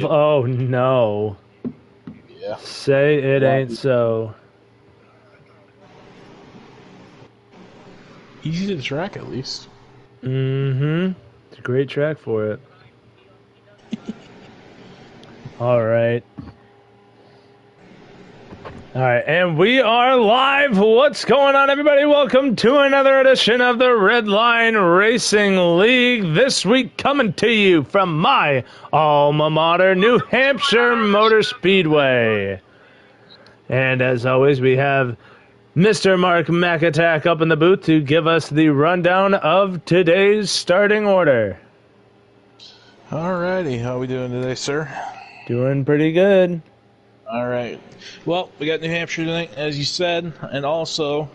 Oh, no. Yeah. Say it ain't so. Easy to track, at least. Mm-hmm. It's a great track for it. All right. All right, and we are live. What's going on, everybody? Welcome to another edition of the Redline Racing League. This week, coming to you from my alma mater, New Hampshire Motor Speedway. And as always, we have Mr. Mark McAttack up in the booth to give us the rundown of today's starting order. Alrighty, how are we doing today, sir? Doing pretty good. All right. Well, we got New Hampshire tonight, as you said, and also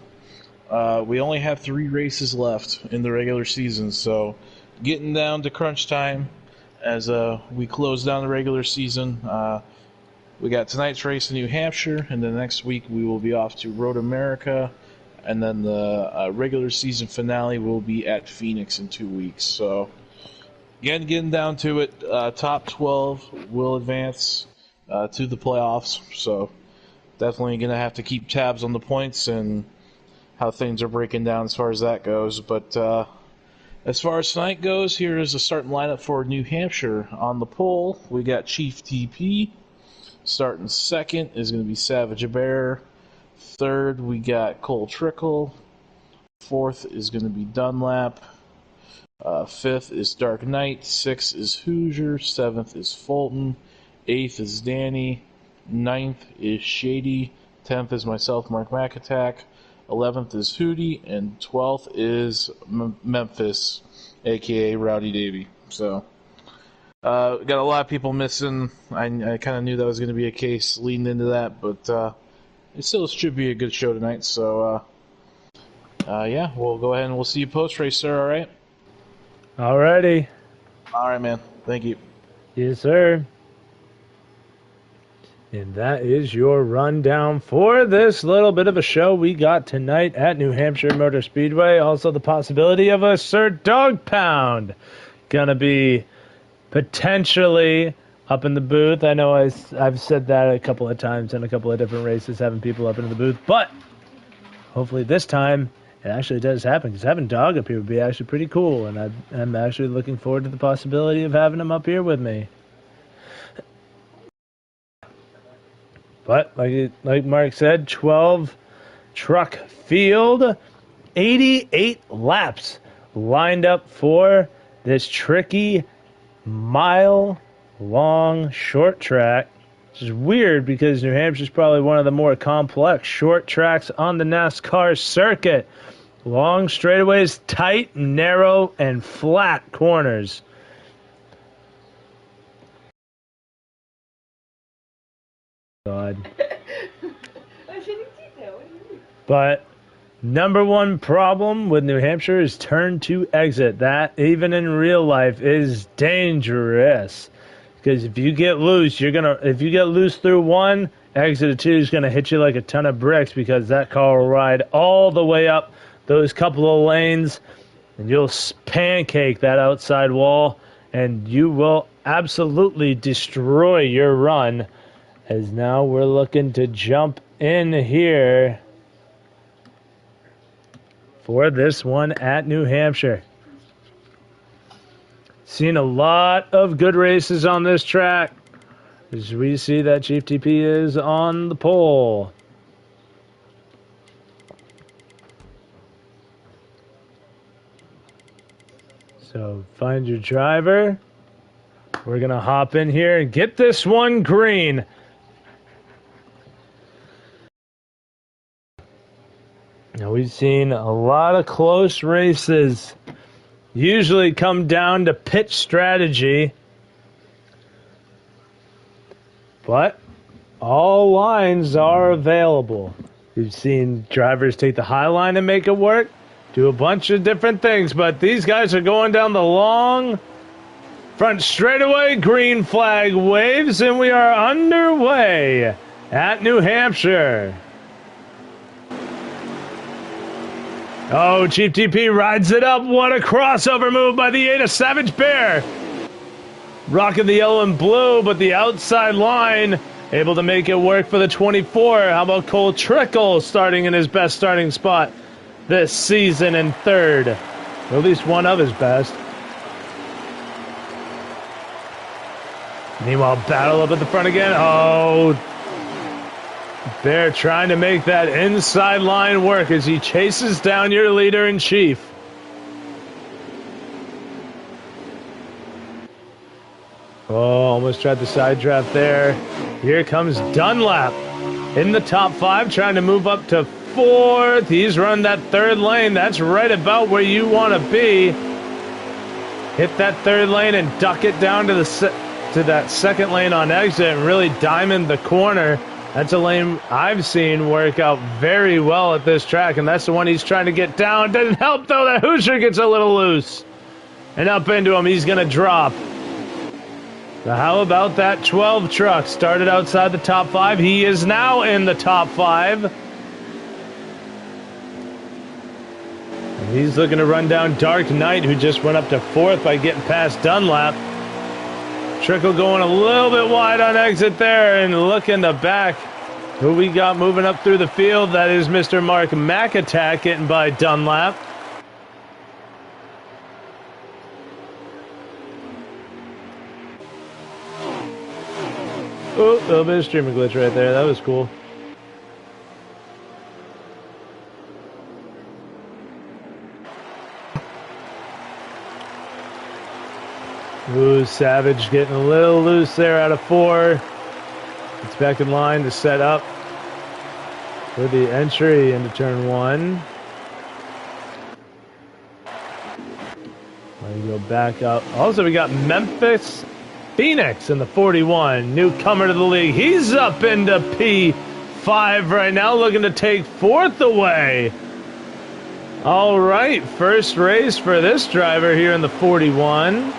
we only have 3 races left in the regular season, so getting down to crunch time as we close down the regular season. We got tonight's race in New Hampshire, and then next week we will be off to Road America, and then the regular season finale will be at Phoenix in 2 weeks. So, again, getting down to it, top 12 will advance to the playoffs, so definitely going to have to keep tabs on the points and how things are breaking down as far as that goes. But as far as tonight goes, here is the starting lineup for New Hampshire. On the pole, we got Chief TP. Starting second is going to be Savage Bear. Third, we got Cole Trickle. Fourth is going to be Dunlap. Fifth is Dark Knight. Sixth is Hoosier. Seventh is Fulton. 8th is Danny, 9th is Shady, 10th is myself, Mark McAttack, 11th is Hootie, and 12th is Memphis, aka Rowdy Davy. So, got a lot of people missing. I kind of knew that was going to be a case leading into that, but it still should be a good show tonight. So, yeah, we'll go ahead and we'll see you post-race, sir, all right? Alrighty. All right, man. Thank you. Yes, sir. And that is your rundown for this little bit of a show we got tonight at New Hampshire Motor Speedway. Also the possibility of a Sir Dog Pound. Gonna be potentially up in the booth. I know I've said that a couple of times in a couple of different races, having people up in the booth. But hopefully this time it actually does happen, because having Dog up here would be actually pretty cool. And I'm actually looking forward to the possibility of having him up here with me. But like Mark said, 12 truck field, 88 laps lined up for this tricky mile-long short track. Which is weird because New Hampshire is probably one of the more complex short tracks on the NASCAR circuit. Long straightaways, tight, narrow, and flat corners. God. But number one problem with New Hampshire is turn to exit. That, even in real life, is dangerous. Because if you get loose, if you get loose through one, exit 2 is gonna hit you like a ton of bricks, because that car will ride all the way up those couple of lanes, and you'll pancake that outside wall, and you will absolutely destroy your run. As now we're looking to jump in here for this one at New Hampshire. Seen a lot of good races on this track, as we see that Chief TP is on the pole. So find your driver. We're going to hop in here and get this one green. Now, we've seen a lot of close races usually come down to pit strategy, but all lines are available. We've seen drivers take the high line and make it work, do a bunch of different things, but these guys are going down the long front straightaway. Green flag waves, and we are underway at New Hampshire. Oh, Chief TP rides it up. What a crossover move by the 8 of Savage Bear. rocking the yellow and blue, but the outside line able to make it work for the 24. How about Cole Trickle starting in his best starting spot this season in third? Or at least one of his best. Meanwhile, battle up at the front again. Oh, Bear trying to make that inside line work as he chases down your leader-in-chief. Oh, almost tried the side draft there. Here comes Dunlap in the top 5, trying to move up to 4th. He's run that 3rd lane. That's right about where you want to be. Hit that 3rd lane and duck it down to that 2nd lane on exit and really diamond the corner. That's a lane I've seen work out very well at this track, and that's the one he's trying to get down. Doesn't help, though. The Hoosier gets a little loose. And up into him, he's going to drop. So how about that 12 truck? Started outside the top 5. He is now in the top 5. And he's looking to run down Dark Knight, who just went up to 4th by getting past Dunlap. Trickle going a little bit wide on exit there, and look in the back. Who we got moving up through the field? That is Mr. Mark McAtack getting by Dunlap. Oh, a little bit of streaming glitch right there. That was cool. Ooh, Savage getting a little loose there out of 4. It's back in line to set up for the entry into turn 1. Let me go back up. Also, we got Memphis Phoenix in the 41, newcomer to the league. He's up into P5 right now, looking to take 4th away. All right, first race for this driver here in the 41.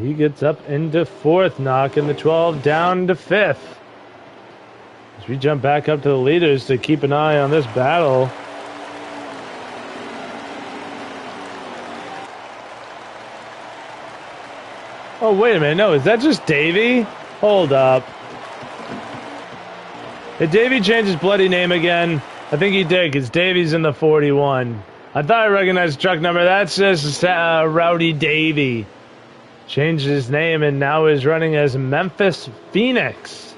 He gets up into 4th, knocking the 12 down to 5th. As we jump back up to the leaders to keep an eye on this battle. Oh, wait a minute. No, is that just Davey? Hold up. Did Davey change his bloody name again? I think he did, because Davey's in the 41. I thought I recognized the truck number. That's just Rowdy Davey. Changed his name and now is running as Memphis Phoenix.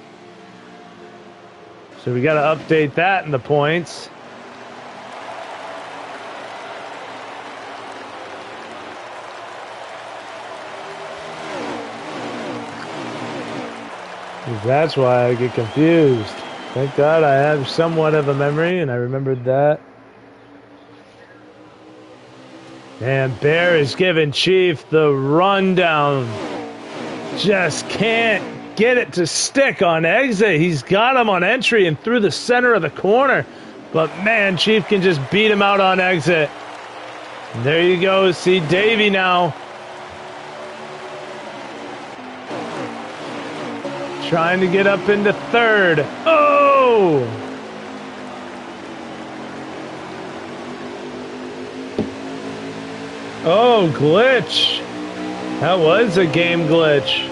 So we got to update that in the points. That's why I get confused. Thank God I have somewhat of a memory and I remembered that. And Bear is giving Chief the rundown. Just can't get it to stick on exit. He's got him on entry and through the center of the corner. But man, Chief can just beat him out on exit. And there you go. See Davey now. Trying to get up into 3rd. Oh! Oh, glitch. That was a game glitch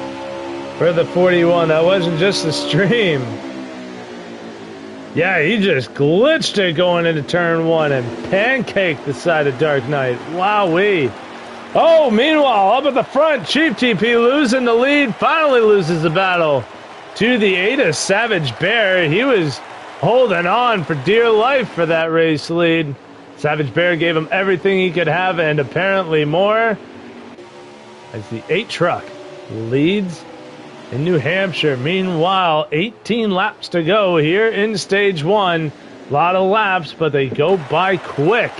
for the 41. That wasn't just the stream. Yeah, he just glitched it going into turn 1 and pancaked the side of Dark Knight. Wowee. Oh, meanwhile, up at the front, Chief TP losing the lead. Finally loses the battle to the Ada Savage Bear. He was holding on for dear life for that race lead. Savage Bear gave him everything he could have and apparently more. As the 8 truck leads in New Hampshire. Meanwhile, 18 laps to go here in stage 1. A lot of laps, but they go by quick.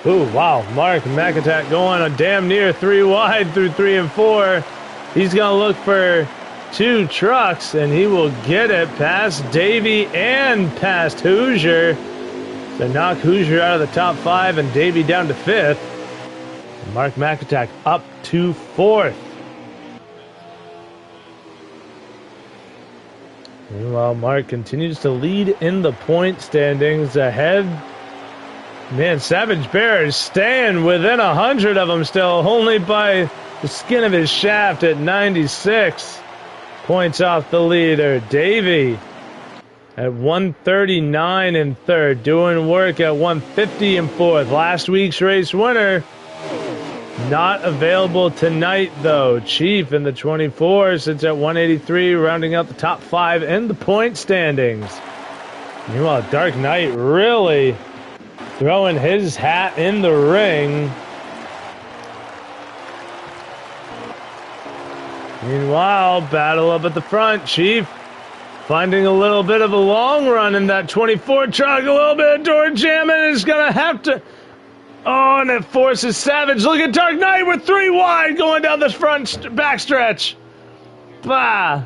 Ooh, wow. Mark McAtack going a damn near 3 wide through 3 and 4. He's going to look for 2 trucks, and he will get it past Davey and past Hoosier. They knock Hoosier out of the top 5 and Davey down to 5th. And Mark McIntyre up to 4th. Meanwhile, Mark continues to lead in the point standings ahead. Man, Savage Bear is staying within 100 of them still, only by the skin of his shaft at 96 points off the leader. Davey at 139 in 3rd, doing work at 150 in 4th. Last week's race winner, not available tonight, though. Chief in the 24 sits at 183, rounding out the top 5 in the point standings. Meanwhile, Dark Knight really throwing his hat in the ring. Meanwhile, battle up at the front. Chief finding a little bit of a long run in that 24 truck. A little bit of door jamming is going to have to... Oh, and it forces Savage. Look at Dark Knight with 3 wide going down this front backstretch. Bah.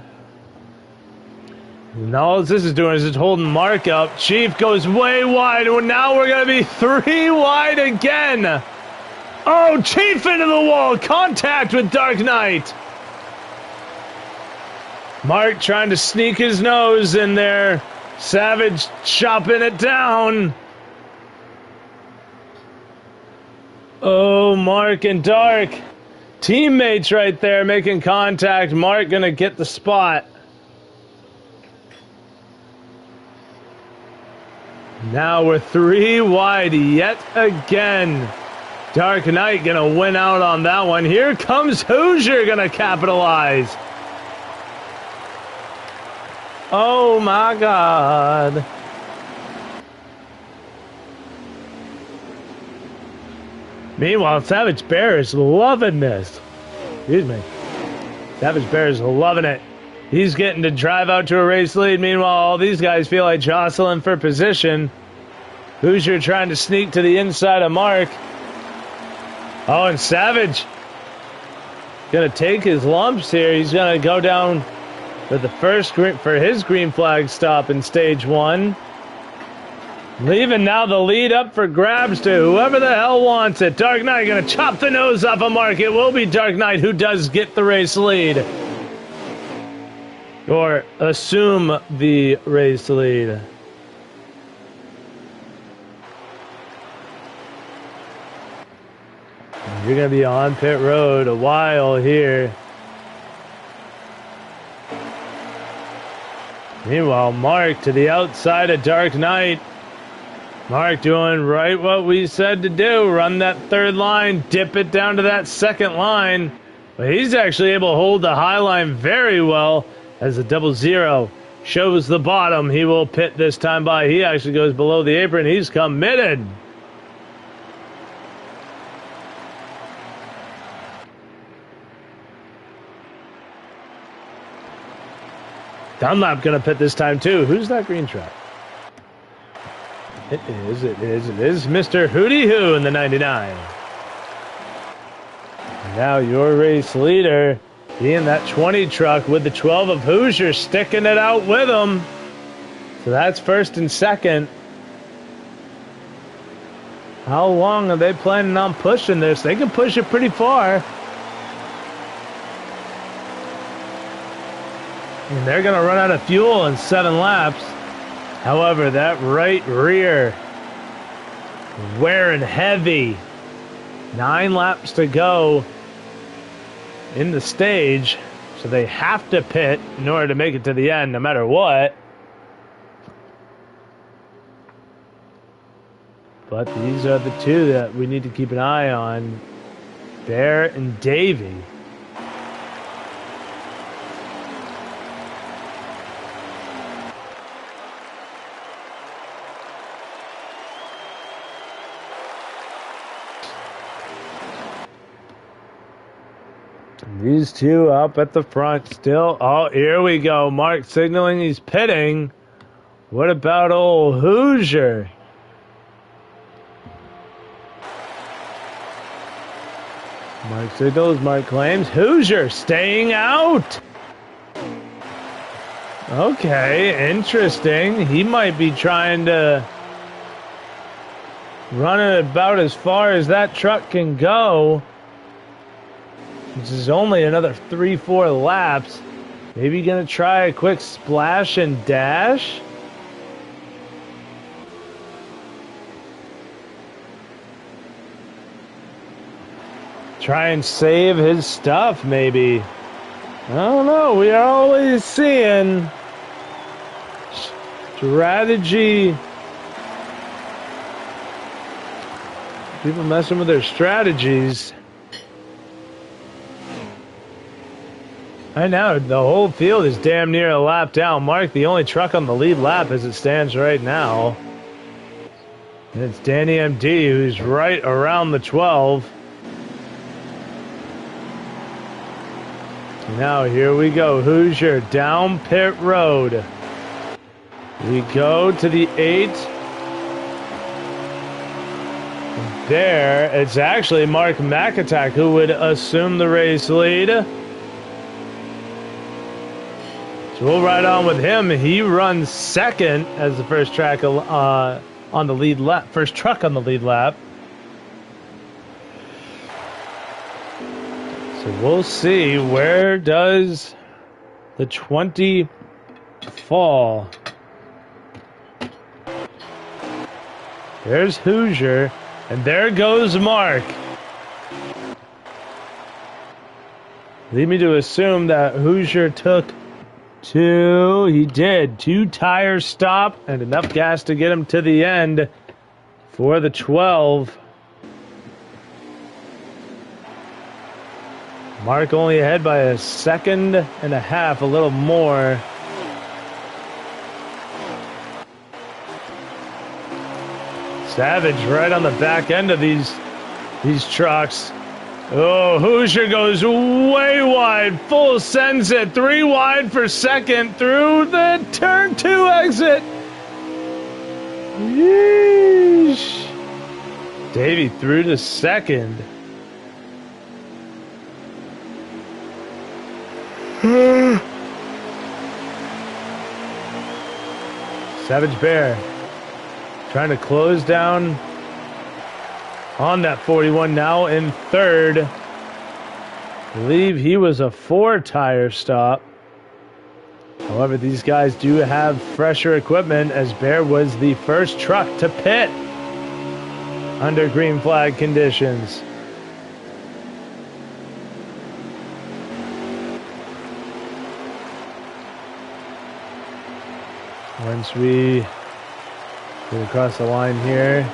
And all this is doing is it's holding Mark up. Chief goes way wide, and now we're going to be 3 wide again. Oh, Chief into the wall. Contact with Dark Knight. Mark trying to sneak his nose in there. Savage chopping it down. Oh, Mark and Dark. Teammates right there making contact. Mark going to get the spot. Now we're 3 wide yet again. Dark Knight going to win out on that one. Here comes Hoosier going to capitalize. Oh my God. Meanwhile, Savage Bear is loving this. Excuse me. Savage Bear is loving it. He's getting to drive out to a race lead. Meanwhile, all these guys feel like jostling for position. Hoosier trying to sneak to the inside of Mark. Oh, and Savage going to take his lumps here. He's going to go down for the first for his green flag stop in stage 1. Leaving now the lead up for grabs to whoever the hell wants it. Dark Knight going to chop the nose off of Mark. It will be Dark Knight who does get the race lead. Or assume the race lead. You're going to be on pit road a while here. Meanwhile, Mark to the outside of Dark Knight. Mark doing right what we said to do. Run that 3rd line, dip it down to that 2nd line. But he's actually able to hold the high line very well as the 00 shows the bottom. He will pit this time by. He actually goes below the apron. He's committed. Dunlap going to pit this time too. Who's that green truck? It is Mr. Hootie Hoo in the 99. Now your race leader being that 20 truck with the 12 of Hoosier sticking it out with him. So that's 1st and 2nd. How long are they planning on pushing this? They can push it pretty far. And they're going to run out of fuel in 7 laps. However, that right rear wearing heavy. 9 laps to go in the stage. So they have to pit in order to make it to the end no matter what. But these are the 2 that we need to keep an eye on. Bear and Davey. These 2 up at the front still. Oh, here we go. Mark signaling he's pitting. What about old Hoosier? Mark signals, Mark claims. Hoosier staying out. Okay, interesting. He might be trying to running about as far as that truck can go, which is only another 3-4 laps. Maybe gonna try a quick splash and dash. Try and save his stuff, maybe. I don't know. We are always seeing strategy. People messing with their strategies. Right now, the whole field is damn near a lap down. Mark, the only truck on the lead lap as it stands right now. And it's Danny MD, who's right around the 12. Now, here we go. Hoosier down pit road. We go to the 8. There, it's actually Mark McAtack who would assume the race lead. So we'll ride on with him. He runs second as the first track on the lead lap, first truck on the lead lap. So we'll see, where does the 20 fall? There's Hoosier, and there goes Mark. Lead me to assume that Hoosier took 2. He did. 2 tire stop and enough gas to get him to the end for the 12. Mark only ahead by a second and a half, a little more. Savage right on the back end of these trucks. Oh, Hoosier goes way wide, full sends it, 3 wide for second through the turn 2 exit. Yeesh. Davey through to second. Savage Bear trying to close down on that 41, now in third. I believe he was a 4 tire stop. However, these guys do have fresher equipment, as Bear was the first truck to pit under green flag conditions. Once we get across the line here,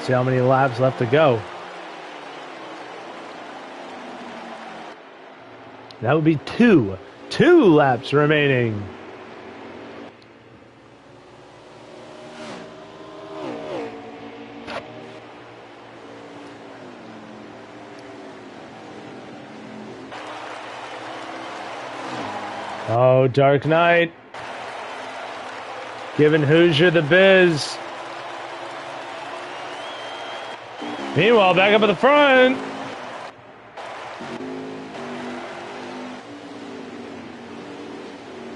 see how many laps left to go. That would be 2 laps remaining. Oh, Dark Knight. Giving Hoosier the biz. Meanwhile, back up at the front.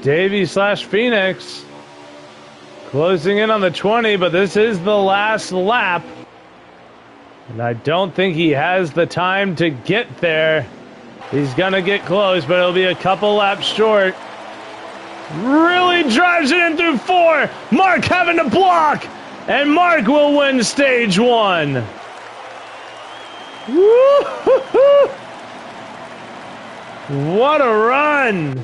Davey / Phoenix closing in on the 20, but this is the last lap. And I don't think he has the time to get there. He's going to get close, but it'll be a couple laps short. Really drives it in through 4. Mark having to block. And Mark will win stage 1. Woo-hoo-hoo. What a run.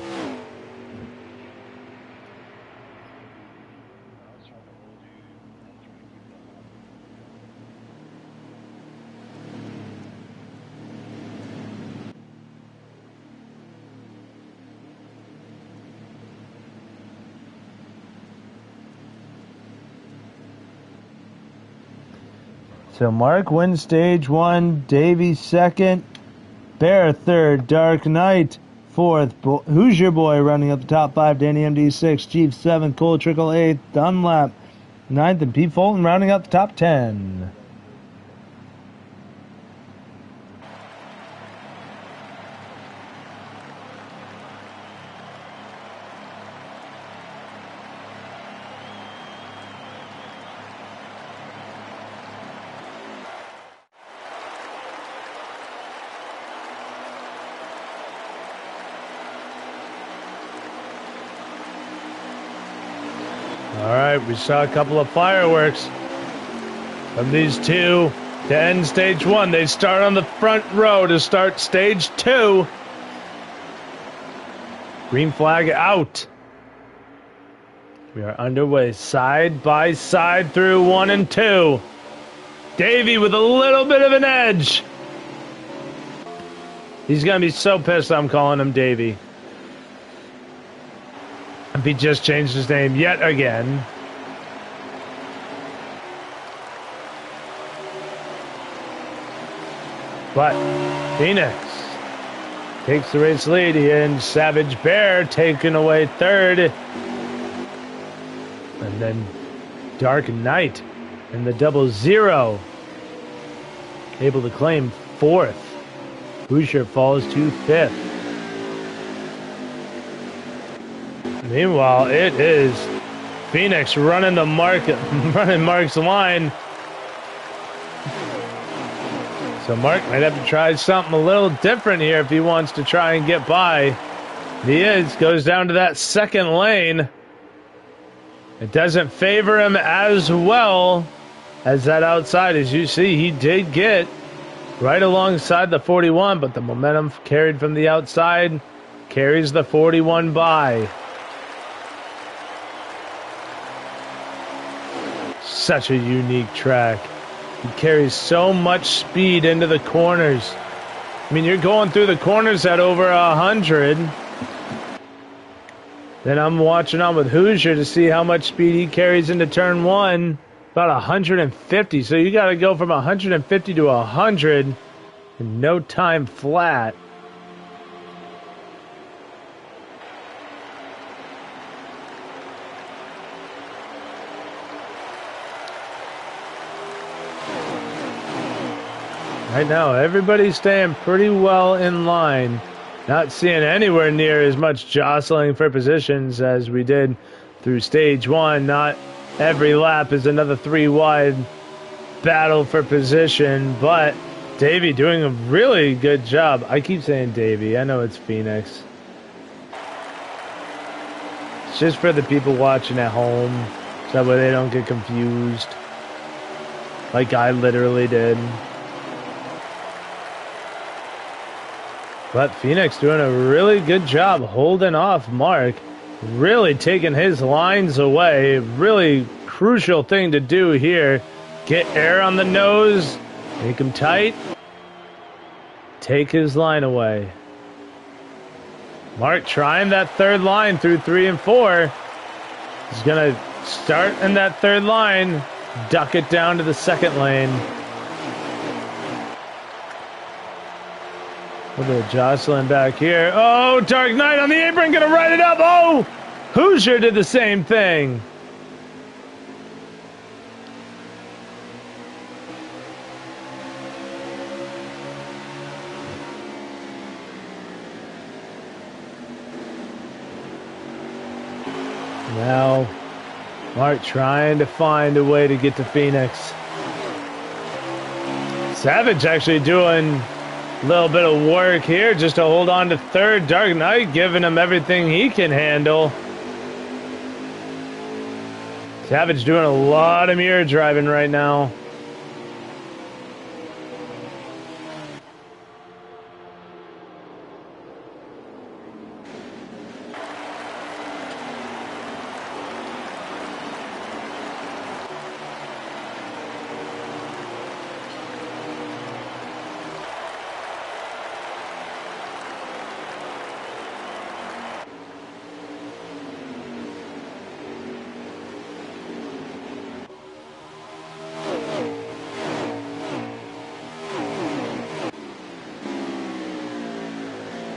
So Mark wins stage 1, Davey second, Bear third, Dark Knight fourth, Hoosier Boy running up the top 5, Danny MD 6th, Chief 7th, Cole Trickle 8th, Dunlap 9th, and Pete Fulton rounding up the top 10. All right, we saw a couple of fireworks from these two to end stage one. They start on the front row to start stage two. Green flag out. We are underway side by side through 1 and 2. Davey with a little bit of an edge. He's going to be so pissed I'm calling him Davey. If he just changed his name yet again. But Phoenix takes the race lead here, and Savage Bear taking away third. And then Dark Knight in the 00 able to claim fourth. Hoosier falls to fifth. Meanwhile, it is Phoenix running Mark's line. So Mark might have to try something a little different here if he wants to try and get by. Goes down to that second lane. It doesn't favor him as well as that outside. As you see, he did get right alongside the 41, but the momentum carried from the outside carries the 41 by. Such a unique track. He carries so much speed into the corners. I mean, you're going through the corners at over 100. Then I'm watching on with Hoosier to see how much speed he carries into turn one. About 150. So you got to go from 150 to 100 in no time flat. Right now, everybody's staying pretty well in line. Not seeing anywhere near as much jostling for positions as we did through stage one. Not every lap is another 3-wide battle for position, but Davey doing a really good job. I keep saying Davey. I know it's Phoenix. It's just for the people watching at home, so that way they don't get confused. Like I literally did. But Phoenix doing a really good job holding off Mark. Really taking his lines away. Really crucial thing to do here. Get air on the nose. Make him tight. Take his line away. Mark trying that third line through 3 and 4. He's going to start in that third line. Duck it down to the second lane. A little jostling back here. Oh, Dark Knight on the apron, gonna ride it up. Oh, Hoosier did the same thing. Now, Mark trying to find a way to get to Phoenix. Savage actually doing a little bit of work here just to hold on to third. Dark Knight giving him everything he can handle. Savage doing a lot of mirror driving right now.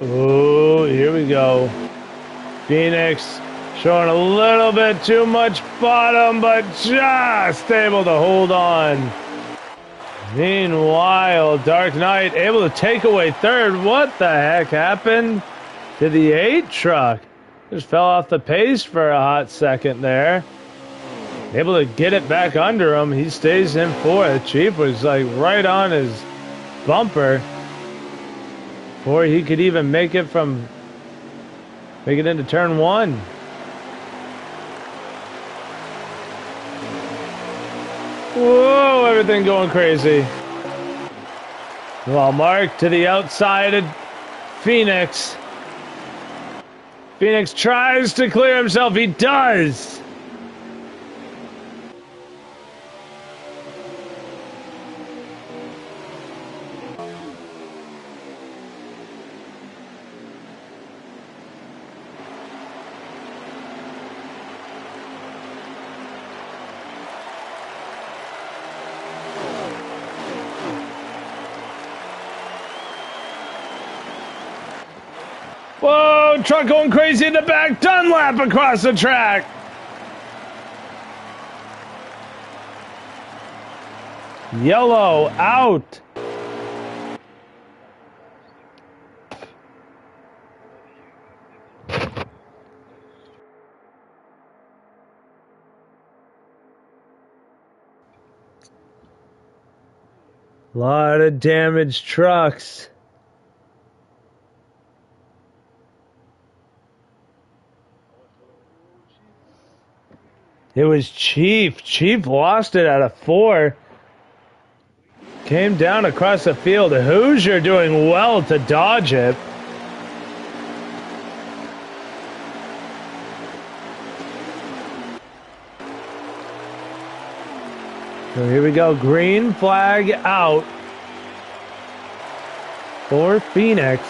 Oh, here we go. Phoenix showing a little bit too much bottom, but just able to hold on. Meanwhile, Dark Knight able to take away third. What the heck happened to the 8 truck? Just fell off the pace for a hot second there. Able to get it back under him. He stays in fourth. Chief was like right on his bumper. Before he could even make it into turn one. everything going crazy. Well, Mark to the outside of Phoenix. Phoenix tries to clear himself. He does. Whoa, truck going crazy in the back. Dunlap across the track. Yellow out. Lot of damaged trucks. It was Chief. Chief lost it out of 4. Came down across the field. Hoosier doing well to dodge it. So here we go. Green flag out for Phoenix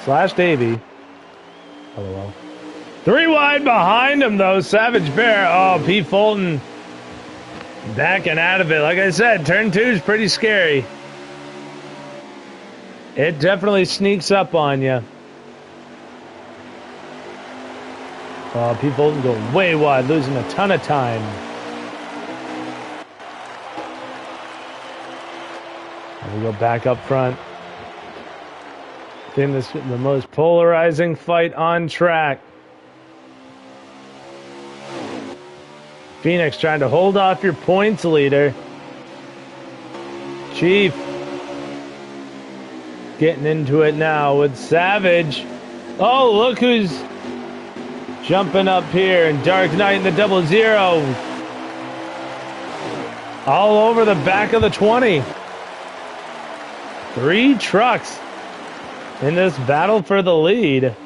/ Davey. LOL. 3 wide behind him, though. Savage Bear. Oh, Pete Fulton backing out of it. Like I said, turn 2 is pretty scary. It definitely sneaks up on you. Oh, Pete Fulton going way wide, losing a ton of time. And we go back up front. I think this is the most polarizing fight on track. Phoenix trying to hold off your points leader. Chief getting into it now with Savage. Oh, look who's jumping up here. And Dark Knight in the 00. All over the back of the 20. 3 trucks in this battle for the lead.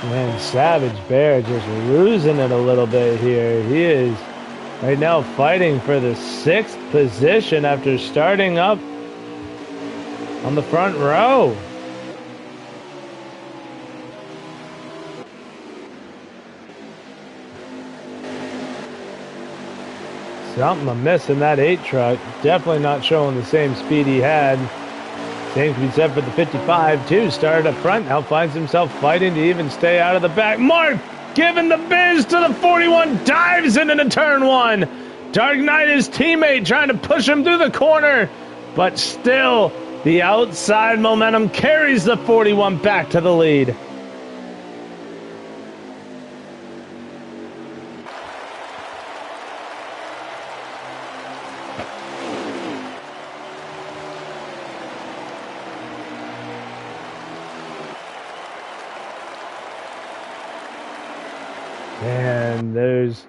Man, Savage Bear just losing it a little bit here. He is right now fighting for the 6th position after starting up on the front row. Something amiss in that 8 truck. Definitely not showing the same speed he had. Same can be said for the 55, too. Started up front, now finds himself fighting to even stay out of the back. Mark giving the biz to the 41, dives into the turn 1. Dark Knight, his teammate, trying to push him through the corner. But still, the outside momentum carries the 41 back to the lead. And there's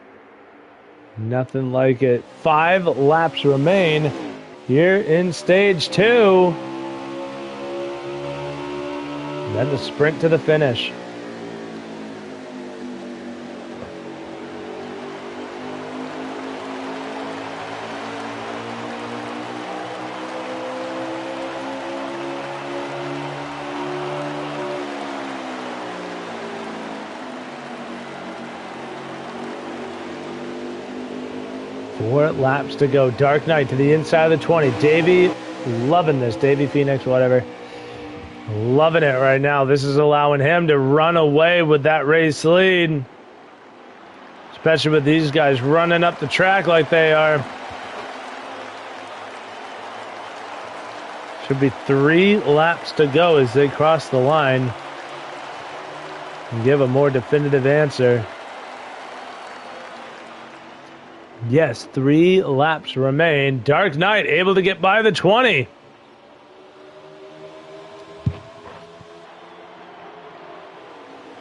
nothing like it. 5 laps remain here in stage 2. Then the sprint to the finish. Four laps to go. Dark Knight to the inside of the 20. Davey loving this. Davey Phoenix, whatever. Loving it right now. This is allowing him to run away with that race lead. Especially with these guys running up the track like they are. Should be 3 laps to go as they cross the line and give a more definitive answer. Yes, 3 laps remain. Dark Knight able to get by the 20.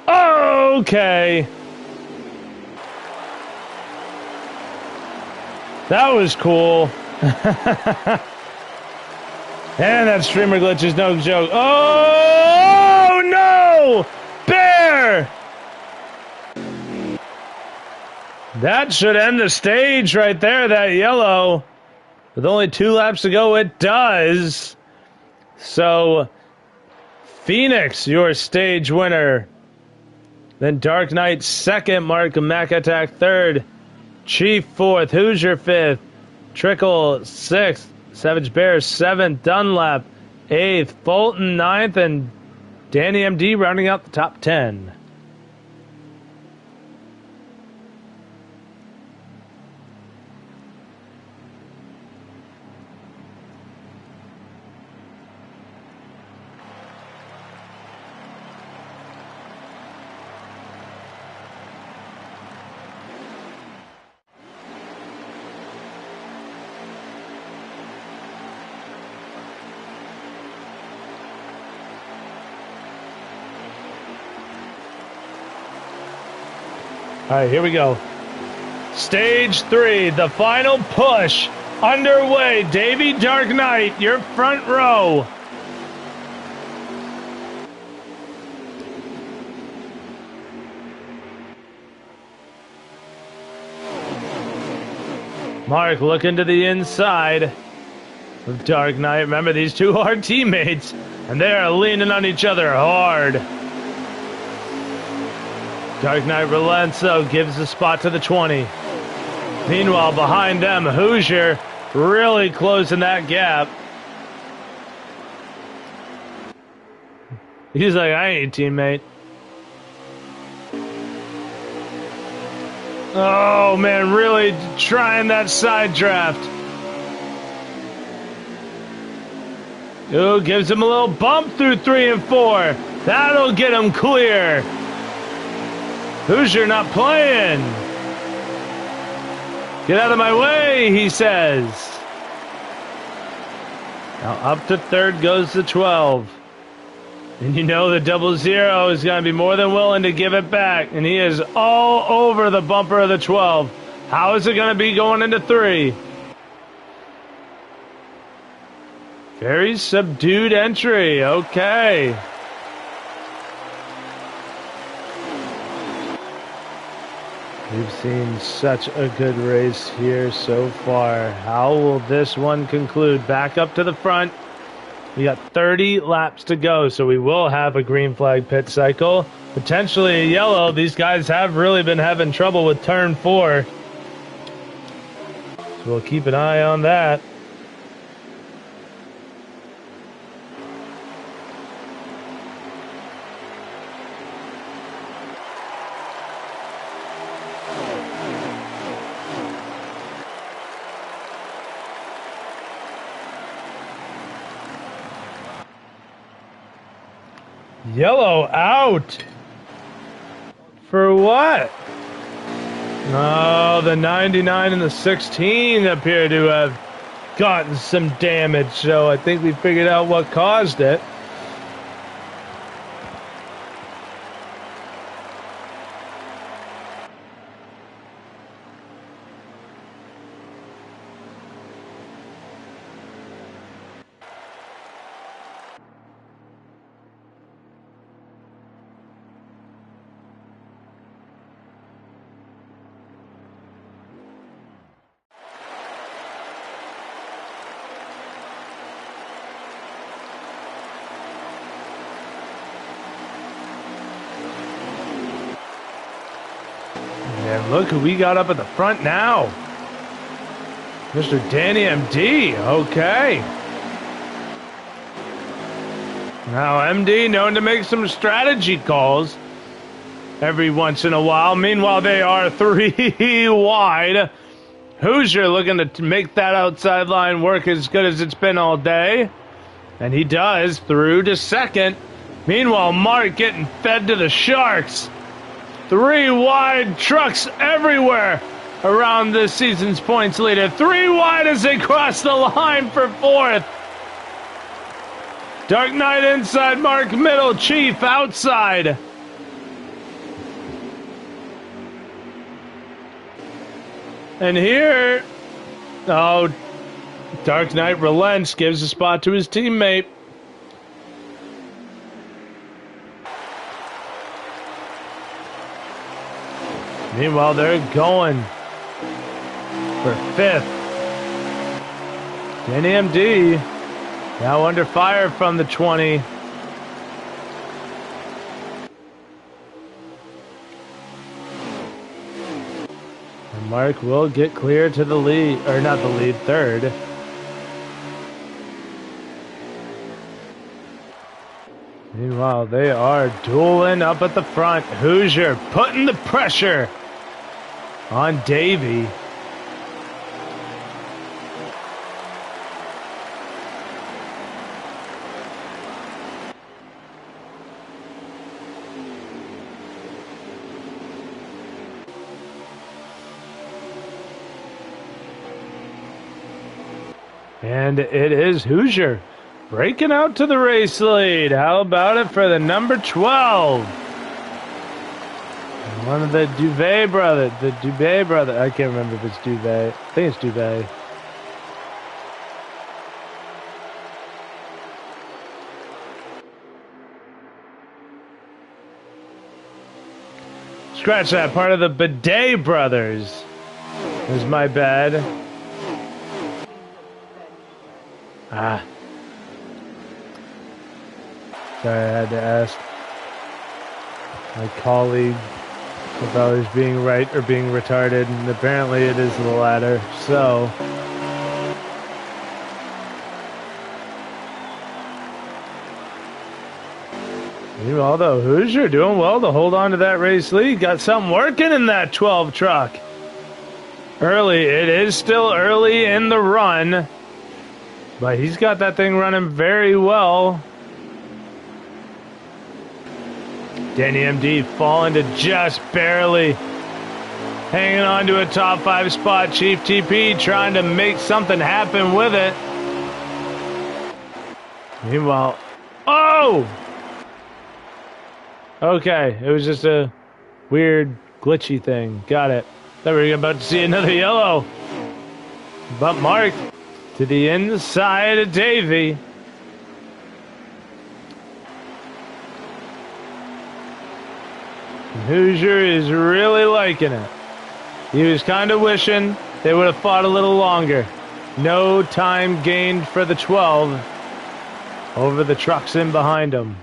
Okay. That was cool. And that streamer glitch is no joke. Oh, no! Bear! That should end the stage right there, that yellow. With only 2 laps to go, it does. So, Phoenix, your stage winner. Then Dark Knight second, Mark Mac Attack third, Chief fourth, Hoosier fifth, Trickle sixth, Savage Bear seventh, Dunlap eighth, Fulton ninth, and Danny MD rounding out the top 10. All right, here we go. Stage 3, the final push underway. Davey Dark Knight, your front row. Mark looking to the inside of Dark Knight. Remember, these two are teammates, and they are leaning on each other hard. Dark Knight relents, though, gives the spot to the 20. Meanwhile, behind them, Hoosier really closing that gap. He's like, I ain't teammate. Oh, man, really trying that side draft. Ooh, gives him a little bump through 3 and 4. That'll get him clear. Hoosier not playing. Get out of my way, he says. Now up to third goes the 12. And you know the 00 is going to be more than willing to give it back. And he is all over the bumper of the 12. How is it going to be going into 3? Very subdued entry. Okay. We've seen such a good race here so far. How will this one conclude? Back up to the front. We got 30 laps to go, so we will have a green flag pit cycle. Potentially a yellow. These guys have really been having trouble with turn 4. So we'll keep an eye on that. Yellow out. For what? No, the 99 and the 16 appear to have gotten some damage, so I think we figured out what caused it. And look who we got up at the front now. Mr. Danny MD. Okay. Now MD known to make some strategy calls every once in a while. Meanwhile, they are 3 wide. Hoosier looking to make that outside line work as good as it's been all day. And he does, through to second. Meanwhile, Mark getting fed to the Sharks. 3 wide, trucks everywhere around this season's points leader. 3 wide as they cross the line for 4th. Dark Knight inside, Mark middle, Chief outside. And here, oh, Dark Knight relents, gives a spot to his teammate. Meanwhile, they're going for 5th. Danny MD now under fire from the 20. And Mark will get clear to the lead, or not the lead, 3rd. Meanwhile, they are dueling up at the front. Hoosier putting the pressure on Davey. And it is Hoosier breaking out to the race lead. How about it for the number 12? One of the Dubé brother. I can't remember if it's Dubé. I think it's Dubé. Scratch that. Part of the Bidet brothers. Is my bad. Ah. Sorry, I had to ask my colleague if I was being right or being retarded, and apparently it is the latter. So, meanwhile, though, Hoosier doing well to hold on to that race lead. Got something working in that 12 truck. Early, it is still early in the run, but he's got that thing running very well. Danny MD falling to just barely hanging on to a top 5 spot. Chief TP trying to make something happen with it. Meanwhile, oh! Okay, it was just a weird glitchy thing. Got it. Thought we were about to see another yellow. But Mark to the inside of Davey. Hoosier is really liking it. He was kind of wishing they would have fought a little longer. No time gained for the 12 over the trucks in behind him.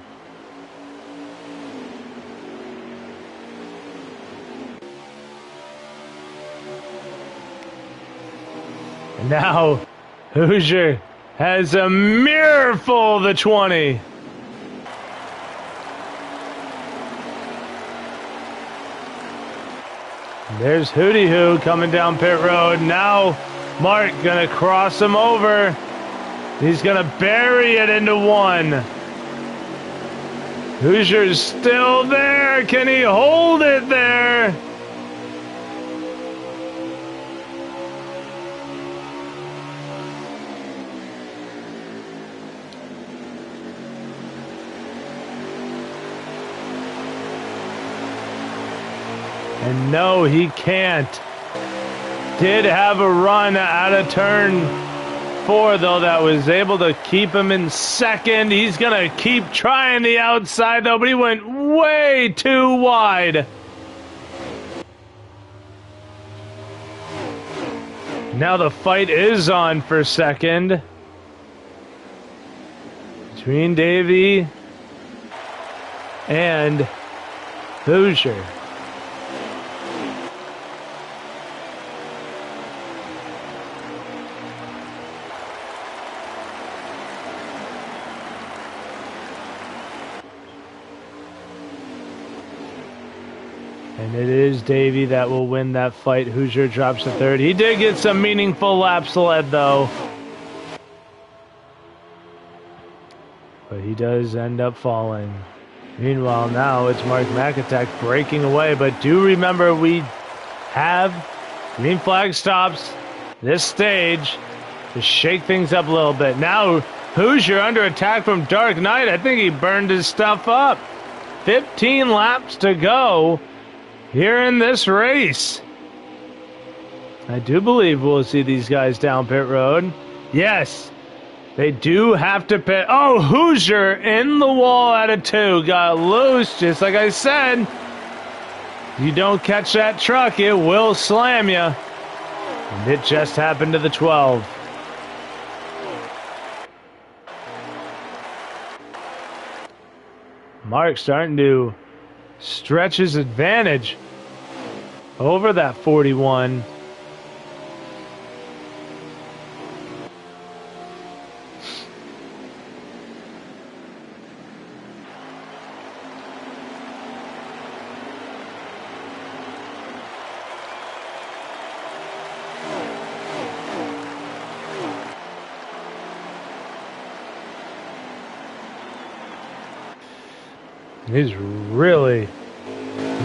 And now Hoosier has a mirror full of the 20. There's Hootie Hoo coming down pit road. Now Mark gonna cross him over. He's gonna bury it into 1. Hoosier's still there. Can he hold it there? And no, he can't. Did have a run out of turn 4, though, that was able to keep him in second. He's going to keep trying the outside, though, but he went way too wide. Now the fight is on for second between Davey and Hoosier. And it is Davey that will win that fight. Hoosier drops to 3rd. He did get some meaningful laps led, though. but he does end up falling. Meanwhile, now it's Mark McAtack breaking away, but do remember we have green flag stops this stage to shake things up a little bit. Now, Hoosier under attack from Dark Knight. I think he burned his stuff up. 15 laps to go here in this race. I do believe we'll see these guys down pit road. Yes, they do have to pit. Oh, Hoosier in the wall at a 2. Got loose, just like I said. You don't catch that truck, it will slam you. And it just happened to the 12. Mark starting to stretch his advantage over that 41. He's really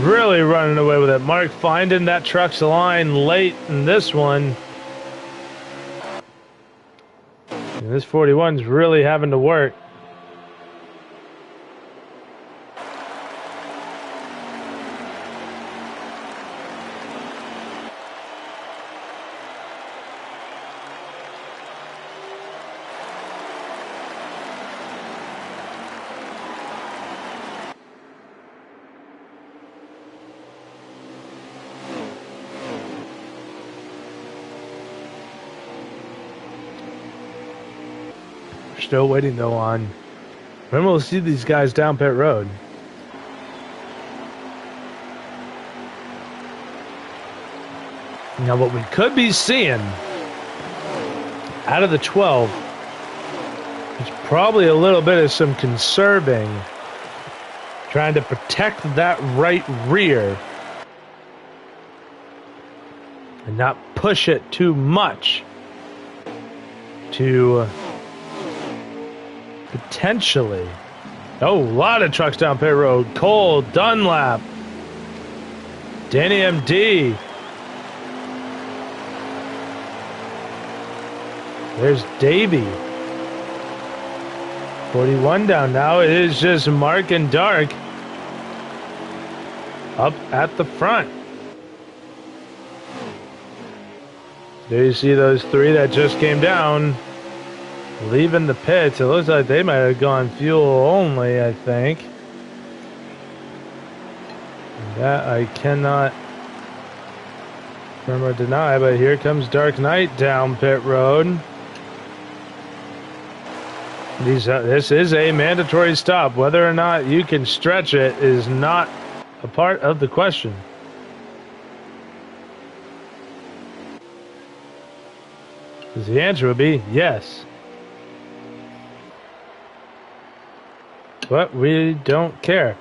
running away with it. Mark finding that truck's line late in this one. And this 41's really having to work. Still waiting though on when we'll see these guys down pit road. Now what we could be seeing out of the 12 is probably a little bit of some conserving, trying to protect that right rear and not push it too much to potentially. Oh, a lot of trucks down pit road. Cole, Dunlap, Danny MD. There's Davey. 41 down now. It is just Mark and Dark up at the front. There you see those 3 that just came down. Leaving the pits. It looks like they might have gone fuel only, I think. That I cannot confirm or deny, but here comes Dark Knight down pit road. This is a mandatory stop. Whether or not you can stretch it is not a part of the question. Because the answer would be yes. But we don't care.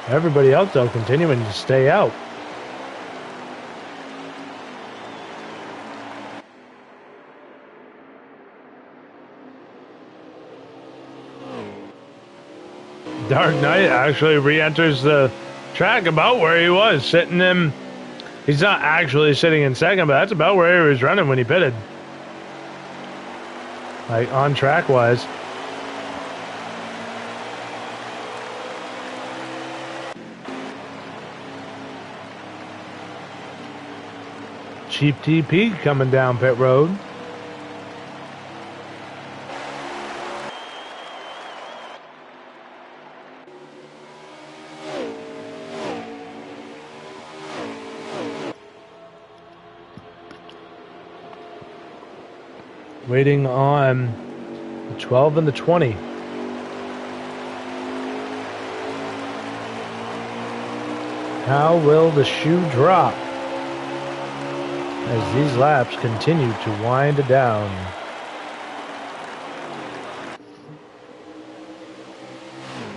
Everybody else, though, continuing to stay out. Dark Knight actually re-enters the track about where he was, sitting in. He's not actually sitting in second, but that's about where he was running when he pitted. Like, on track-wise. Cheap TP coming down pit road. Waiting on the 12 and the 20. How will the shoe drop as these laps continue to wind down?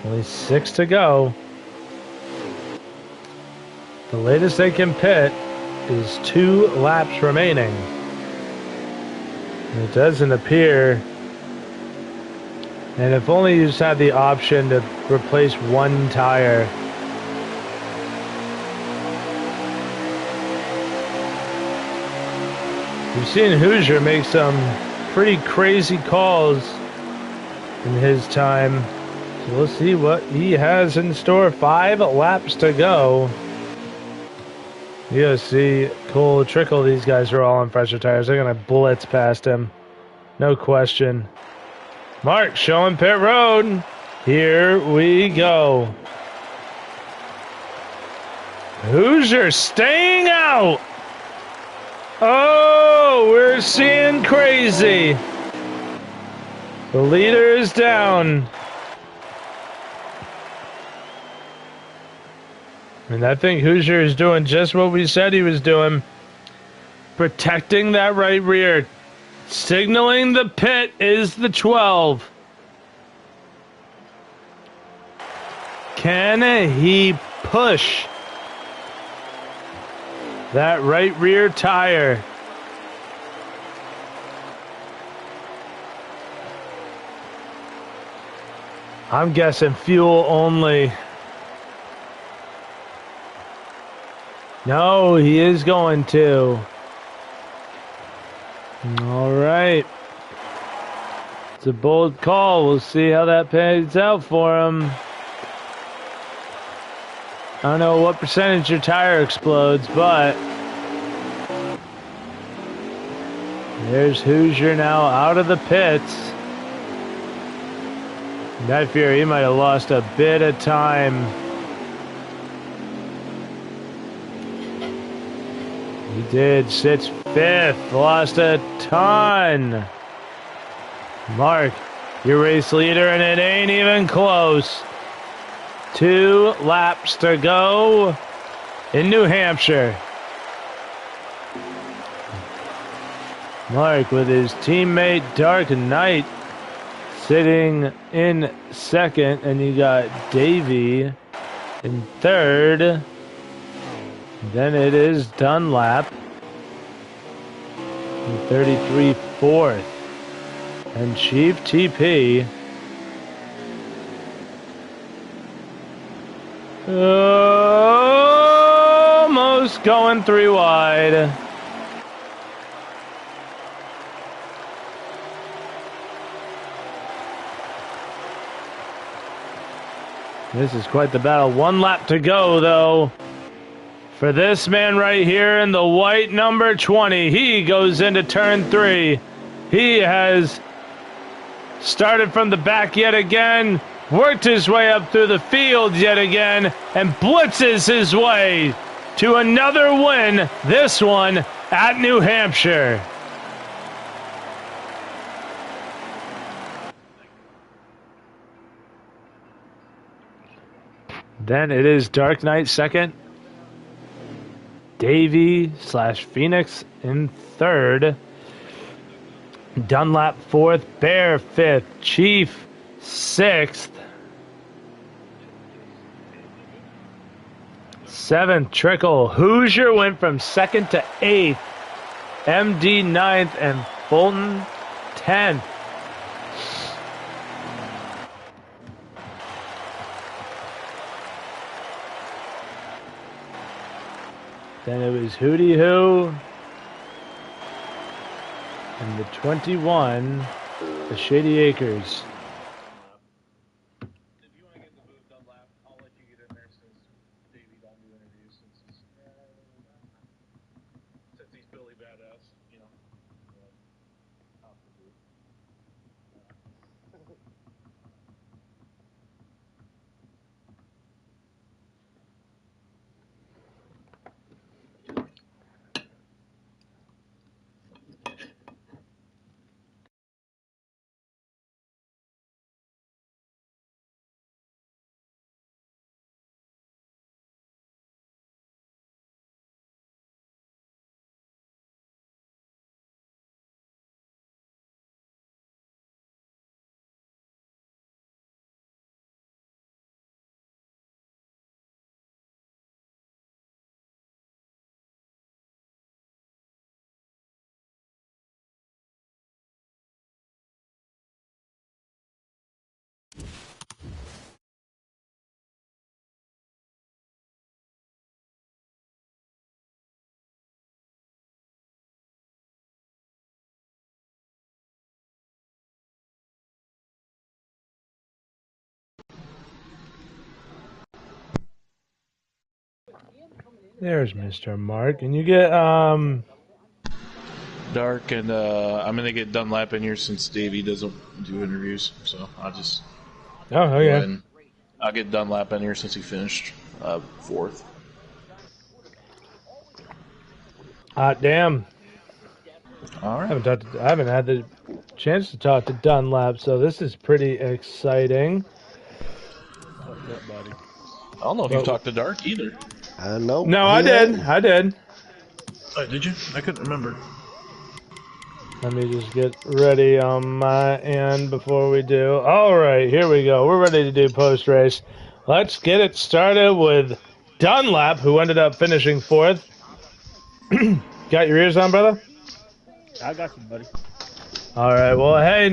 Only 6 to go. The latest they can pit is 2 laps remaining. And it doesn't appear. And if only you just had the option to replace 1 tire. We've seen Hoosier make some pretty crazy calls in his time. So we'll see what he has in store. 5 laps to go. You gotta see Cole Trickle. These guys are all on fresher tires. They're gonna blitz past him. No question. Mark showing pit road. Here we go. Hoosier staying out. Oh, we're seeing crazy. The leader is down. And I think Hoosier is doing just what we said he was doing. Protecting that right rear. Signaling the pit is the 12. Can he push that right rear tire? I'm guessing fuel only. No, he is going to. All right. It's a bold call. We'll see how that pays out for him. I don't know what percentage your tire explodes, but there's Hoosier now out of the pits. And I fear he might have lost a bit of time. He did. Sits 5th. Lost a ton. Mark, your race leader, and it ain't even close. 2 laps to go in New Hampshire. Mark with his teammate Dark Knight sitting in 2nd, and you got Davey in 3rd. Then it is Dunlap in 33 4th. And Chief TP almost going 3 wide. This is quite the battle. 1 lap to go, though. For this man right here in the white number 20, he goes into turn 3. He has started from the back yet again, worked his way up through the field yet again, and blitzes his way to another win, this one at New Hampshire. Then it is Dark Knight 2nd. Davey/Phoenix in 3rd. Dunlap 4th. Bear 5th. Chief 6th. 7th. Trickle. Hoosier went from 2nd to 8th. MD 9th and Fulton 10th. Then it was Hootie Hoo and the 21, the Shady Acres. If you want to get the booth done lap, I'll let you get in there since Davey don't do interviews since he's Billy Badass, you know. Off the booth. There's Mr. Mark. And you get, Dark, and I'm gonna get Dunlap in here since Davey doesn't do interviews, so I'll just oh, go ahead okay. and I'll get Dunlap in here since he finished fourth. Hot damn. All right. I haven't had the chance to talk to Dunlap, so this is pretty exciting. What's up, buddy? I don't know if you've talked to Dark either. I know. No, he I did. hadn't. I did. Oh, did you? I couldn't remember. Let me just get ready on my end before we do. All right, here we go. We're ready to do post race. Let's get it started with Dunlap, who ended up finishing fourth. Got your ears on, brother? I got you, buddy. All right. Well, hey,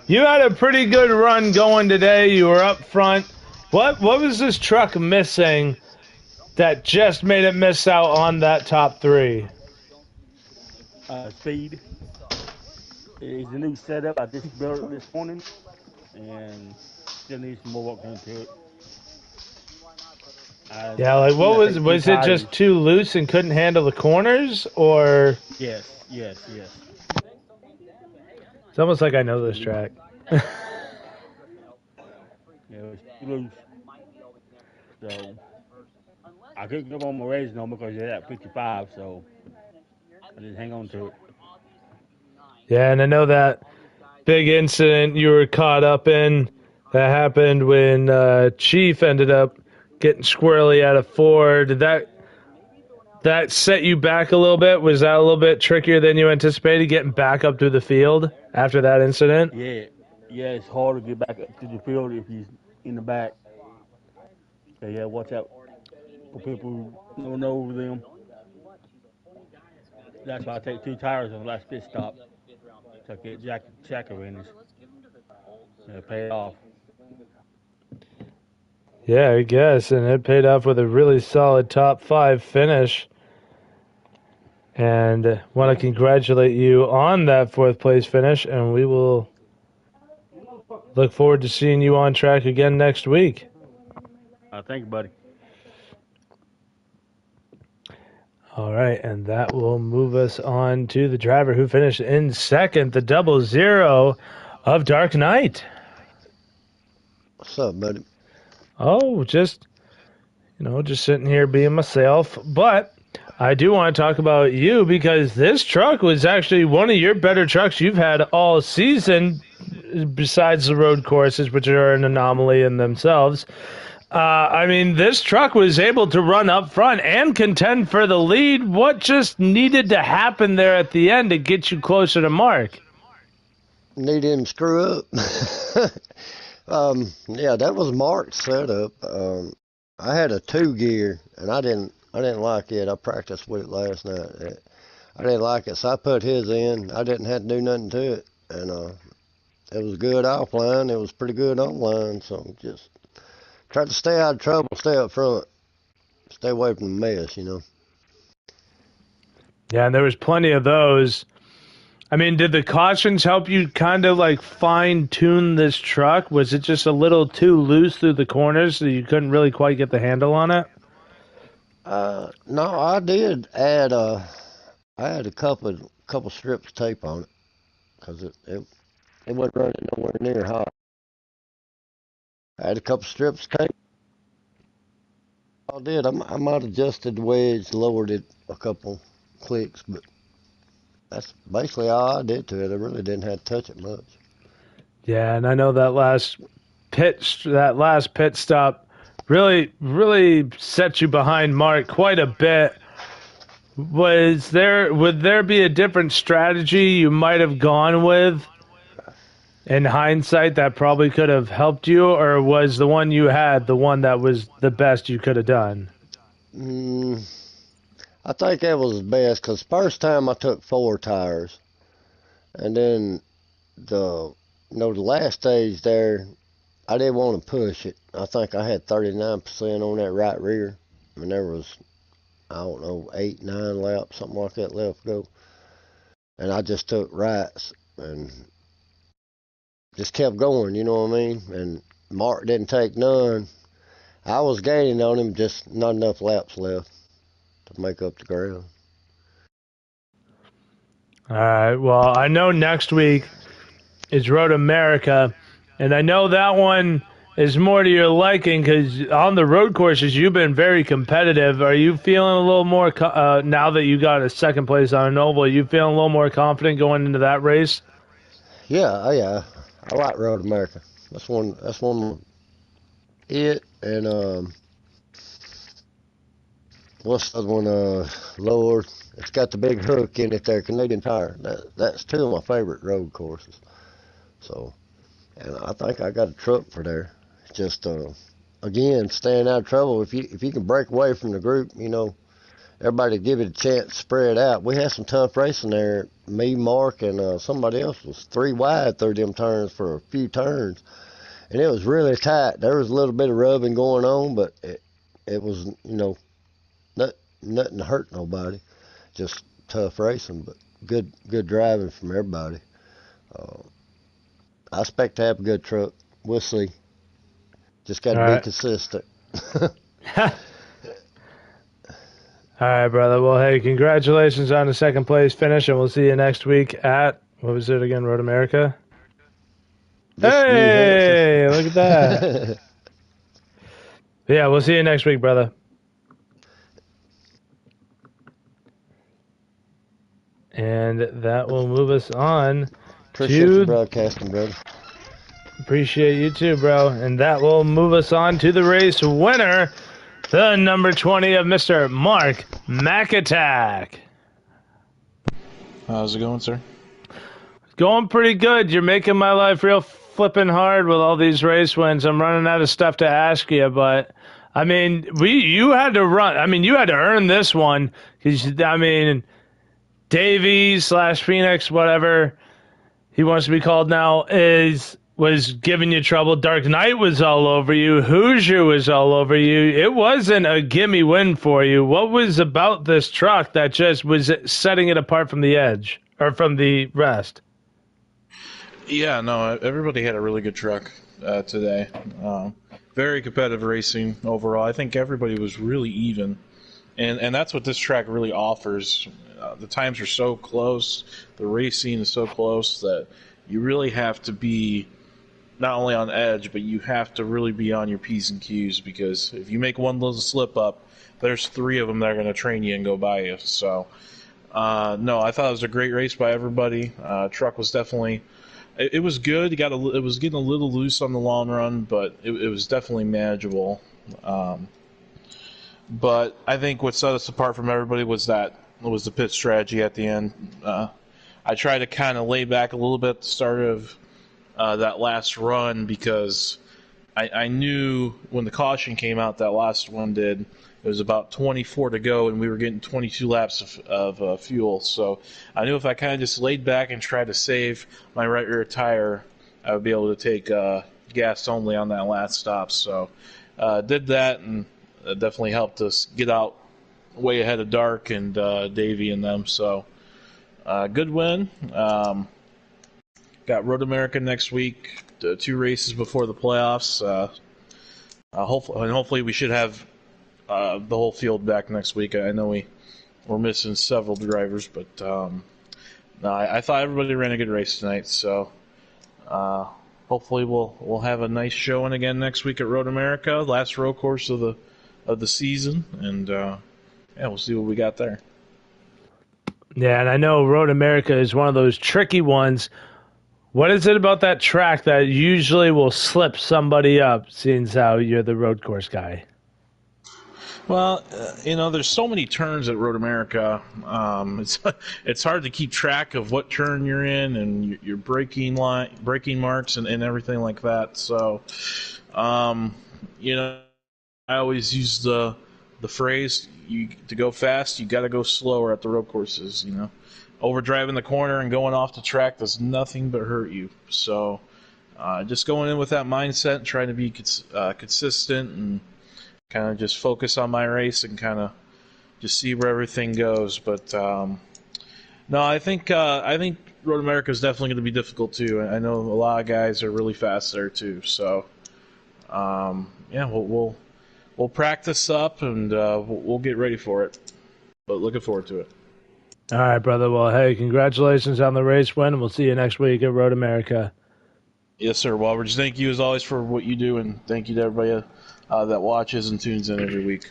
you had a pretty good run going today. You were up front. What was this truck missing that just made it miss out on that top three? Speed. It's a new setup. I just built it this morning, and still need some more work done to it. Yeah, like what I think was it just too loose and couldn't handle the corners, or? Yes. It's almost like I know this track. Yeah, it was too loose. So I couldn't go on my race no because it's at 55, so I just hang on to it. Yeah, and I know that big incident you were caught up in that happened when Chief ended up getting squirrely out of four. Did that set you back a little bit? Was that a little bit trickier than you anticipated, getting back up to the field after that incident? Yeah, it's hard to get back up to the field if he's in the back. So yeah, watch out for people who don't know them. That's why I take 2 tires on the last pit stop. So I get jack arenas. Pay off. Yeah, I guess, and it paid off with a really solid top 5 finish. And want to congratulate you on that 4th place finish, and we will look forward to seeing you on track again next week. Thank you, buddy. All right, and that will move us on to the driver who finished in second, the 00 of Dark Knight. What's up, buddy? Oh, just sitting here being myself. But I do want to talk about you because this truck was actually one of your better trucks you've had all season, besides the road courses, which are an anomaly in themselves. This truck was able to run up front and contend for the lead. What just needed to happen there at the end to get you closer to Mark? Need him to screw up. Yeah, that was Mark's setup. I had a 2-gear, and I didn't like it. I practiced with it last night. I didn't like it, so I put his in. I didn't have to do nothing to it, and it was good offline. It was pretty good online, so just try to stay out of trouble, stay up front, stay away from the mess, Yeah, and there was plenty of those. Did the cautions help you kind of like fine-tune this truck? Was it just a little too loose through the corners so you couldn't really quite get the handle on it? No, I did add I had a couple strips of tape on it because it wasn't running nowhere near hot. I had a couple strips of tape. I did. I might have adjusted the wedge, lowered it a couple clicks, but that's basically all I did to it. I really didn't have to touch it much. Yeah, and I know that last pit stop really set you behind Mark quite a bit. Would there be a different strategy you might have gone with in hindsight that probably could have helped you, or was the one you had the one that was the best you could have done? I think that was the best because first time I took 4 tires, and then the last stage there, I didn't want to push it. I think I had 39% on that right rear, and there was, I don't know, 8, 9 laps, something like that left to go, and I just took rights and just kept going, you know what I mean? And Mark didn't take none. I was gaining on him, just not enough laps left. to make up the ground. All right. Well, I know next week is Road America, and I know that one is more to your liking because on the road courses you've been very competitive. Are you feeling a little more now that you got a second place on an oval? Are you feeling a little more confident going into that race? Yeah. I like Road America. That's one. Of it and what's the other one? Lord, it's got the big hook in it there, Canadian Tire. That's two of my favorite road courses. So, and I think I got a truck for there. Just again, staying out of trouble. If you can break away from the group, everybody give it a chance to spread out. We had some tough racing there. Me, Mark, and somebody else was 3 wide through them turns for a few turns, and it was really tight. There was a little bit of rubbing going on, but it was nothing to hurt nobody. Just tough racing, but good driving from everybody. I expect to have a good truck. We'll see. Just got to All be right. consistent. All right, brother. Well, hey, congratulations on the second place finish, and we'll see you next week at, what was it again, Road America? This New Hey, Hampshire. look at that. Yeah, we'll see you next week, brother. And that will move us on. Appreciate the broadcasting, brother. Appreciate you too, bro. And that will move us on to the race winner, the number 20 of Mr. Mark McAttack. How's it going, sir? Going pretty good. You're making my life real flipping hard with all these race wins. I'm running out of stuff to ask you, but I mean, you had to run. I mean, you had to earn this one because I mean, Davies / Phoenix, whatever he wants to be called now, was giving you trouble. Dark Knight was all over you. Hoosier was all over you. It wasn't a gimme win for you. What was about this truck that just was setting it apart from the edge or from the rest? Yeah, no, everybody had a really good truck today. Very competitive racing overall. I think everybody was really even. And that's what this track really offers. The times are so close, the racing is so close that you really have to be not only on edge, but you have to really be on your P's and Q's, because if you make one little slip up, there's 3 of them that are going to train you and go by you. So, no, I thought it was a great race by everybody. Truck was definitely, it was good. It was getting a little loose on the long run, but it was definitely manageable. But I think what set us apart from everybody was the pit strategy at the end. I tried to kind of lay back a little bit at the start of that last run, because I knew when the caution came out, that last one did, it was about 24 to go, and we were getting 22 laps of fuel. So I knew if I kind of just laid back and tried to save my right rear tire, I would be able to take gas only on that last stop. So did that, and it definitely helped us get out way ahead of Dark and Davey and them. So good win. Got Road America next week, 2 races before the playoffs. Hopefully we should have the whole field back next week. I know we're missing several drivers, but no, I thought everybody ran a good race tonight. So hopefully we'll have a nice showing again next week at Road America, last road course of the season, and yeah, we'll see what we got there. Yeah, and I know Road America is one of those tricky ones. What is it about that track that usually will slip somebody up, seeing as how you're the road course guy? Well, there's so many turns at Road America. It's hard to keep track of what turn you're in and your braking marks and everything like that. So, I always use the phrase, to go fast, you got to go slower at the road courses. Overdriving the corner and going off the track does nothing but hurt you. So just going in with that mindset and trying to be consistent and kind of just focus on my race and kind of just see where everything goes. But no, I think Road America is definitely going to be difficult too. I know a lot of guys are really fast there too. So yeah, we'll practice up and we'll get ready for it. But looking forward to it. All right, brother. Well, hey, congratulations on the race win. We'll see you next week at Road America. Yes, sir. Walbridge, thank you as always for what you do, and thank you to everybody that watches and tunes in every week.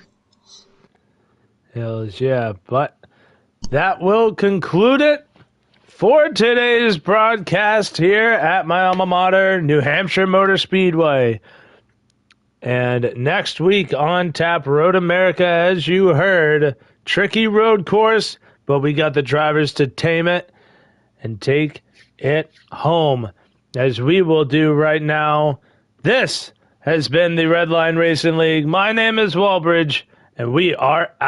Hells yeah. But that will conclude it for today's broadcast here at my alma mater, New Hampshire Motor Speedway. And next week on tap, Road America, as you heard, tricky road course, but we got the drivers to tame it and take it home, as we will do right now. This has been the Redline Racing League. My name is Walbridge, and we are out.